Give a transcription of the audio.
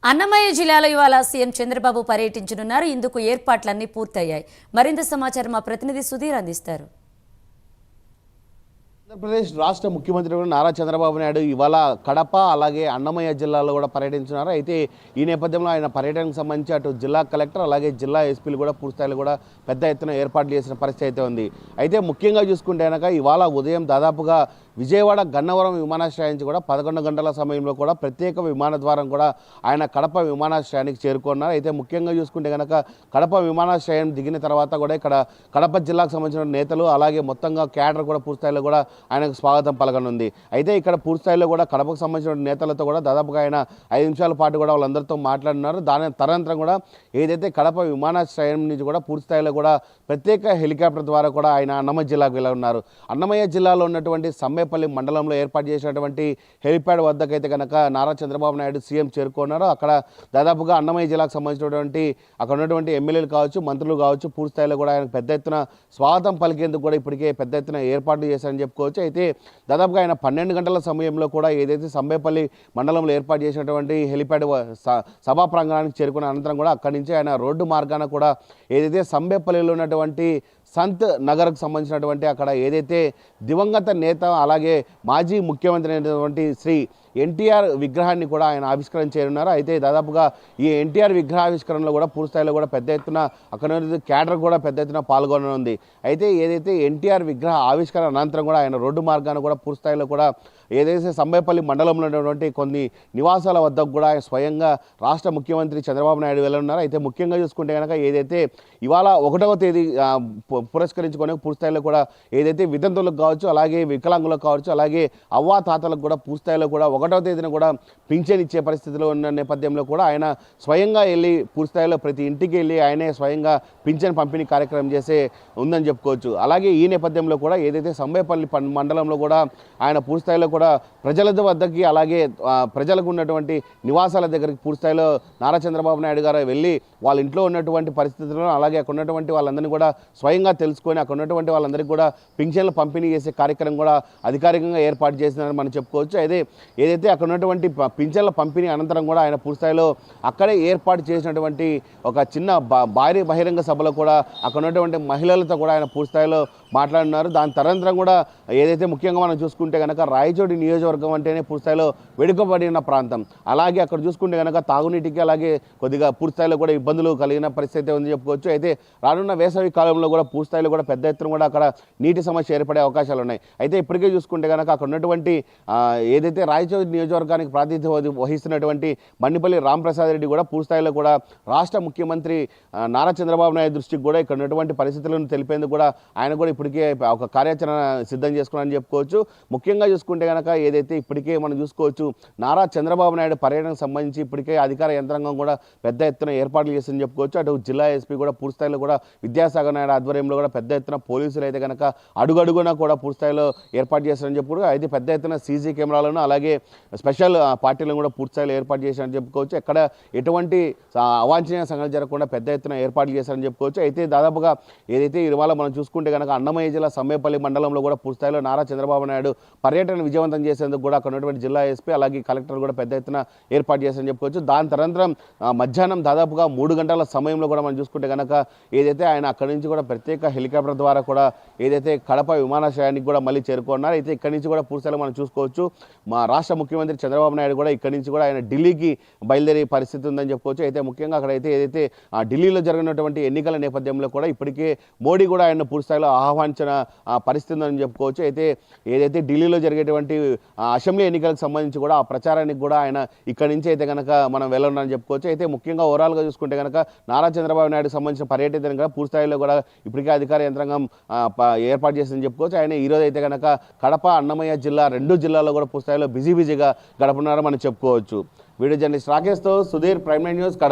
అన్నమయ్య జిల్లాలో ఇవాళ సీఎం చంద్రబాబు పర్యటించనున్నారు. ఇందుకు ఏర్పాట్లన్నీ పూర్తయ్యాయి. మరింత సమాచారం మా ప్రతినిధి సుధీర్ అందిస్తారు. ఆంధ్రప్రదేశ్ రాష్ట్ర ముఖ్యమంత్రి నారా చంద్రబాబు నాయుడు ఇవాళ కడప అలాగే అన్నమయ్య జిల్లాలో కూడా పర్యటించున్నారు. అయితే ఈ నేపథ్యంలో ఆయన పర్యటనకు సంబంధించి అటు జిల్లా కలెక్టర్ అలాగే జిల్లా ఎస్పీలు కూడా పూర్తిస్థాయిలో కూడా పెద్ద ఎత్తున ఏర్పాట్లు చేసిన పరిస్థితి అయితే ఉంది. అయితే ముఖ్యంగా చూసుకుంటే కనుక ఇవాళ ఉదయం దాదాపుగా విజయవాడ గన్నవరం విమానాశ్రయానికి కూడా 11 గంటల సమయంలో కూడా ప్రత్యేక విమాన ద్వారం కూడా ఆయన కడప విమానాశ్రయానికి చేరుకున్నారు. అయితే ముఖ్యంగా చూసుకుంటే కనుక కడప విమానాశ్రయం దిగిన తర్వాత కూడా ఇక్కడ కడప జిల్లాకు సంబంధించిన నేతలు అలాగే మొత్తంగా క్యాడర్ కూడా పూర్తిస్థాయిలో కూడా ఆయనకు స్వాగతం పలకనుంది. అయితే ఇక్కడ పూర్తిస్థాయిలో కూడా కడపకు సంబంధించిన నేతలతో కూడా దాదాపుగా ఆయన 5 నిమిషాల పాటు కూడా వాళ్ళందరితో మాట్లాడినారు. దాని తదనంతరం కూడా ఏదైతే కడప విమానాశ్రయం నుంచి కూడా పూర్తిస్థాయిలో కూడా ప్రత్యేక హెలికాప్టర్ ద్వారా కూడా ఆయన అన్నమయ్య జిల్లాకు వెళ్ళనున్నారు. అన్నమయ్య జిల్లాలో ఉన్నటువంటి సమ్మేపల్లి మండలంలో ఏర్పాటు చేసినటువంటి హెలిప్యాడ్ వద్దకైతే కనుక నారా చంద్రబాబు నాయుడు సీఎం చేరుకున్నారు. అక్కడ దాదాపుగా అన్నమయ్య జిల్లాకు సంబంధించినటువంటి అక్కడ ఉన్నటువంటి ఎమ్మెల్యేలు కావచ్చు, మంత్రులు కావచ్చు, పూర్తిస్థాయిలో కూడా ఆయనకు పెద్ద ఎత్తున స్వాగతం పలికేందుకు కూడా ఇప్పటికే పెద్ద ఎత్తున ఏర్పాట్లు చేశారని చెప్పుకోవచ్చు. అయితే దాదాపుగా ఆయన 12 గంటల సమయంలో కూడా ఏదైతే సమ్మేపల్లి మండలంలో ఏర్పాటు చేసినటువంటి హెలిప్యాడ్ సభా ప్రాంగణానికి చేరుకున్న అనంతరం కూడా అక్కడి నుంచి ఆయన రోడ్డు మార్గాన కూడా ఏదైతే సమ్మేపల్లిలో ఉన్నటువంటి సంత్ నగర్కు సంబంధించినటువంటి అక్కడ ఏదైతే దివంగత నేత అలాగే మాజీ ముఖ్యమంత్రి అయినటువంటి శ్రీ ఎన్టీఆర్ విగ్రహాన్ని కూడా ఆయన ఆవిష్కరణ చేయనున్నారు. అయితే దాదాపుగా ఈ ఎన్టీఆర్ విగ్రహావిష్కరణలో కూడా పూర్తిస్థాయిలో కూడా పెద్ద ఎత్తున అక్కడ క్యాడర్ కూడా పెద్ద ఎత్తున పాల్గొననుంది. అయితే ఏదైతే ఎన్టీఆర్ విగ్రహ ఆవిష్కరణ అనంతరం కూడా ఆయన రోడ్డు మార్గాన్ని కూడా పూర్తిస్థాయిలో కూడా ఏదైతే సమ్మేపల్లి మండలంలో ఉన్నటువంటి కొన్ని నివాసాల వద్దకు కూడా స్వయంగా రాష్ట్ర ముఖ్యమంత్రి చంద్రబాబు నాయుడు వెళ్ళనున్నారు. అయితే ముఖ్యంగా చూసుకుంటే కనుక ఏదైతే ఇవాళ 1వ తేదీ పురస్కరించుకొని పూర్తిస్థాయిలో కూడా ఏదైతే వితంతులకు కావచ్చు, అలాగే వికలాంగులకు కావచ్చు, అలాగే అవ్వా తాతలకు కూడా పూర్తిస్థాయిలో కూడా 1వ తేదీన కూడా పింఛన్ ఇచ్చే పరిస్థితిలో ఉన్న నేపథ్యంలో కూడా ఆయన స్వయంగా వెళ్ళి పూర్తిస్థాయిలో ప్రతి ఇంటికి వెళ్ళి ఆయనే స్వయంగా పింఛన్ పంపిణీ కార్యక్రమం చేసే ఉందని చెప్పుకోవచ్చు. అలాగే ఈ నేపథ్యంలో కూడా ఏదైతే సమ్మేపల్లి మండలంలో కూడా ఆయన పూర్తిస్థాయిలో కూడా ప్రజల వద్దకి అలాగే ప్రజలకు ఉన్నటువంటి నివాసాల దగ్గరికి పూర్తిస్థాయిలో నారా చంద్రబాబు నాయుడు గారు వెళ్ళి వాళ్ళ ఇంట్లో ఉన్నటువంటి పరిస్థితులను అలాగే అక్కడ ఉన్నటువంటి వాళ్ళందరినీ కూడా స్వయంగా తెలుసుకొని అక్కడ ఉన్నటువంటి వాళ్ళందరికీ కూడా పింఛన్లు పంపిణీ చేసే కార్యక్రమం కూడా అధికారికంగా ఏర్పాటు చేసినారని మనం చెప్పుకోవచ్చు. ఏదైతే అక్కడ ఉన్నటువంటి పింఛన్ల పంపిణీ అనంతరం కూడా ఆయన పూర్తిస్థాయిలో అక్కడే ఏర్పాటు చేసినటువంటి ఒక చిన్న భారీ బహిరంగ సభలో కూడా అక్కడ ఉన్నటువంటి మహిళలతో కూడా ఆయన పూర్తిస్థాయిలో మాట్లాడినారు. దాని తదనంతరం కూడా ఏదైతే ముఖ్యంగా మనం చూసుకుంటే కనుక రాయచోటి నియోజకవర్గం అంటేనే పూర్తిస్థాయిలో వెనుకబడిన ప్రాంతం. అలాగే అక్కడ చూసుకుంటే కనుక తాగునీటికి అలాగే కొద్దిగా పూర్తిస్థాయిలో కూడా ఇబ్బందులు కలిగిన పరిస్థితి ఉంది చెప్పుకోవచ్చు. అయితే రానున్న వేసవి కాలంలో కూడా పూర్తిస్థాయిలో కూడా పెద్ద ఎత్తున కూడా అక్కడ నీటి సమస్య ఏర్పడే అవకాశాలు ఉన్నాయి. అయితే ఇప్పటికే చూసుకుంటే కనుక అక్కడ ఉన్నటువంటి ఏదైతే రాయచోటి నియోజకవర్గానికి ప్రాతినిధ్యం వహిస్తున్నటువంటి మన్నిపల్లి రాంప్రసాద్ రెడ్డి కూడా పూర్తిస్థాయిలో కూడా రాష్ట్ర ముఖ్యమంత్రి నారా చంద్రబాబు నాయుడు దృష్టికి కూడా ఇక్కడ ఉన్నటువంటి పరిస్థితులను తెలిపేందుకు కూడా ఆయన కూడా ఇప్పటికే ఒక కార్యాచరణ సిద్ధం చేసుకున్నారని చెప్పుకోవచ్చు. ముఖ్యంగా చూసుకుంటే కనుక ఏదైతే ఇప్పటికే మనం చూసుకోవచ్చు నారా చంద్రబాబు నాయుడు పర్యటనకు సంబంధించి ఇప్పటికే అధికార యంత్రాంగం కూడా పెద్ద ఎత్తున ఏర్పాట్లు చేసిందని చెప్పుకోవచ్చు. అటు జిల్లా ఎస్పీ కూడా పూర్తిస్థాయిలో కూడా విద్యాసాగర్ నాయుడు ఆధ్వర్యంలో కూడా పెద్ద ఎత్తున పోలీసులు అయితే కనుక అడుగడుగునా కూడా పూర్తిస్థాయిలో ఏర్పాటు చేస్తారని చెప్పుకోవచ్చు. అయితే పెద్ద ఎత్తున సీసీ కెమెరాలను అలాగే స్పెషల్ పార్టీలను కూడా పూర్తిస్థాయిలో ఏర్పాటు చేశారని చెప్పుకోవచ్చు. ఎక్కడ ఎటువంటి అవాంఛనీయ సంఘటన జరగకుండా పెద్ద ఎత్తున ఏర్పాట్లు చేశారని చెప్పుకోవచ్చు. అయితే దాదాపుగా ఏదైతే ఇవాళ మనం చూసుకుంటే కనుక అన్నమయ్య జిల్లా సమ్మేపల్లి మండలంలో కూడా పూర్తిస్థాయిలో నారా చంద్రబాబు నాయుడు పర్యటన విజయవంతం చేసేందుకు కూడా అక్కడ ఉన్నటువంటి జిల్లా ఎస్పీ అలాగే కలెక్టర్ కూడా పెద్ద ఎత్తున ఏర్పాటు చేశారని చెప్పుకోవచ్చు. దాని తదనంతరం మధ్యాహ్నం దాదాపుగా 3 గంటల సమయంలో కూడా మనం చూసుకుంటే కనుక ఏదైతే ఆయన అక్కడి నుంచి కూడా ప్రత్యేక హెలికాప్టర్ ద్వారా కూడా ఏదైతే కడప విమానాశ్రయానికి కూడా మళ్ళీ చేరుకున్నారు. అయితే ఇక్కడి నుంచి కూడా పూర్తిస్థాయిలో మనం చూసుకోవచ్చు మా రాష్ట్ర ముఖ్యమంత్రి చంద్రబాబు నాయుడు కూడా ఇక్కడి నుంచి కూడా ఆయన ఢిల్లీకి బయలుదేరే పరిస్థితి ఉందని చెప్పుకోవచ్చు. అయితే ముఖ్యంగా అక్కడైతే ఏదైతే ఢిల్లీలో జరిగినటువంటి ఎన్నికల నేపథ్యంలో కూడా ఇప్పటికే మోడీ కూడా ఆయన పూర్తిస్థాయిలో ఆహ్వానించిన పరిస్థితి ఉందని చెప్పుకోవచ్చు. అయితే ఏదైతే ఢిల్లీలో జరిగేటువంటి అసెంబ్లీ ఎన్నికలకు సంబంధించి కూడా ఆ ప్రచారానికి కూడా ఆయన ఇక్కడి నుంచి అయితే కనుక మనం వెళ్ళాలని చెప్పుకోవచ్చు. అయితే ముఖ్యంగా ఓవరాల్గా చూసుకుంటే కనుక నారా చంద్రబాబు నాయుడుకి సంబంధించిన పర్యటన కనుక పూర్తిస్థాయిలో కూడా ఇప్పటికే అధికార యంత్రాంగం ఏర్పాటు చేసిందని చెప్పుకోవచ్చు. ఆయన ఈరోజు అయితే కనుక కడప అన్నమయ్య జిల్లా 2 జిల్లాల్లో కూడా పూర్తిస్థాయిలో బిజీగా గడపన్నారని మనం చెప్పుకోవచ్చు. వీడియో జర్నలిస్ట్ రాకేష్తో సుధీర్, ప్రైమ్9 న్యూస్, కడప.